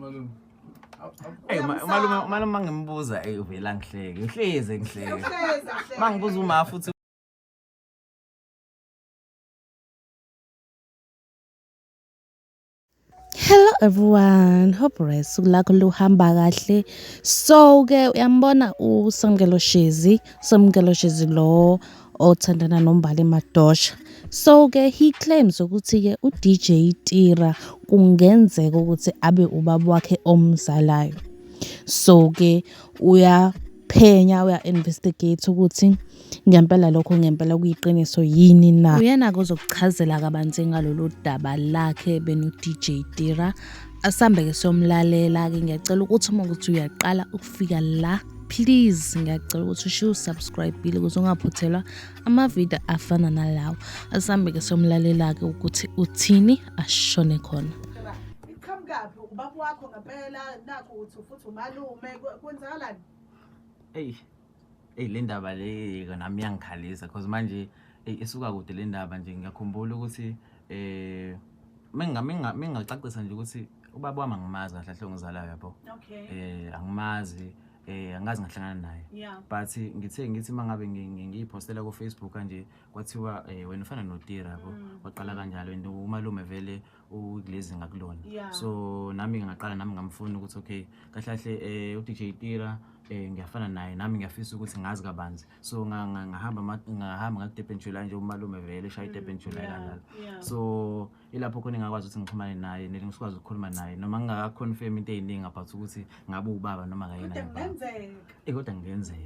malume. Malume mangimbuza uvela ngihleke. Uhleze ngihleke. Mangibuza uma futhi Hello everyone, hope usuku lakho luhamba kahle. So ke uyambona uSamkelo Shezi lo othandana noMbali Madosha. So ke he claims ukuthi ke uDJ Tira kungenzeka ukuthi abe ubaba wakhe omzalayo. So ke uya investigate ukuthi ngempela lokho ngempela kuyiqiniso yini na. Uyena kuzokuchazela kabanzi ngalolu daba lakhe beno DJ Tira. Asambe ke somlalela ke ngiyacela ukuthi uma ukuthi uyaqala ukufika la, please ngiyacela ukuthi ushiye subscribe ukuze ungaphuthelwa ama-video afana nalawo. Asambe ke somlalela ke ukuthi uthini ashone khona. Iqhamukapi ubaba wakho ngempela nakho uthi futhi umalume kwenzakalani? le ndaba le nami iyangikhalisa because manje isuka kude le ndaba nje. Ngiyakhumbula ukuthi mengingacacisa nje ukuthi ubaba wami angimazi kahle hle ngizalayo yabo. Angimazi angazi ngahlangana naye, but ngithi mangabe ngiyipostela ku Facebook kanje kwathiwa wena ufana noTira yabo, waqala kanjalo and umalume vele ukulezi ngakulona. So nami ngingaqala nami ngamfuna ukuthi okay kahle hle uDJ Tira ngiyafana naye, nami ngiyafisa ukuthi ngazi kabanzi. So ngahamba ngaDurban July nje umalume vele eshaya iDurban July kanjalo. So ilapho khona ngakwazi ukuthi ngixhumane naye nesikwazi ukukhuluma naye noma ngingaka-confirm into eziningi about ukuthi ngabe ubaba noma akayena ubaba. Kodwa ngenzeka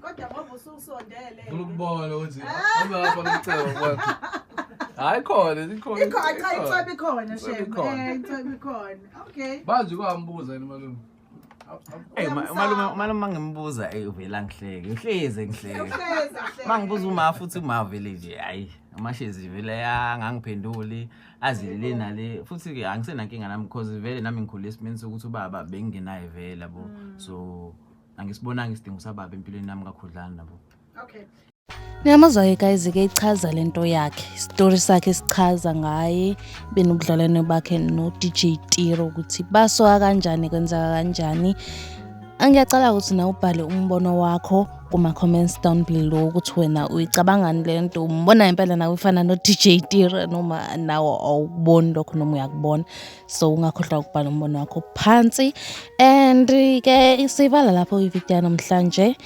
Kodwa ngoba ususondele Ukubona ukuthi lapha ngicela kwakho. Hayi khona ikhona cha ikhona shem. Ikhona. Okay. Bazi kwambuza yini malume. Malume mangimbuza uvela ngihleke. Uhleze ngihleke. Mangibuza uma futhi uma vele nje hayi amashezi vele angangiphenduli azilele nale futhi ke angisenankinga nami because vele nami ngikhule esimeni sokuthi ubaba bengingenaye vele yabo. So angisibonanga isidingo sababa empilweni nami kakhudlana nabo. Okay. Ngiyamazwa guys ke ichaza lento yakhe, story sakhe sichaza ngaye benobudlelwane bakhe no DJ Tira ukuthi basoka kanjani kwenzeka kanjani. Angiyacela ukuthi na ubhale umbono wakho kuma comments down below ukuthi wena uyicabangani lento, umbona impela nawe ufana no DJ Tira noma nawo awuboni lokho noma uyakubona. So ungakhohlwa ukubhala umbono wakho phansi and ke isivala lapho ivideo namhlanje.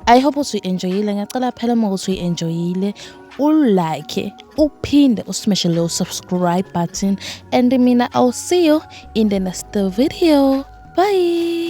I hope ukuthi uenjoyile. Ngiyacela phela uma ukuthi uenjoyile ulike, uphinde usmash lo subscribe button and mina I'll see you in the next video. Bye.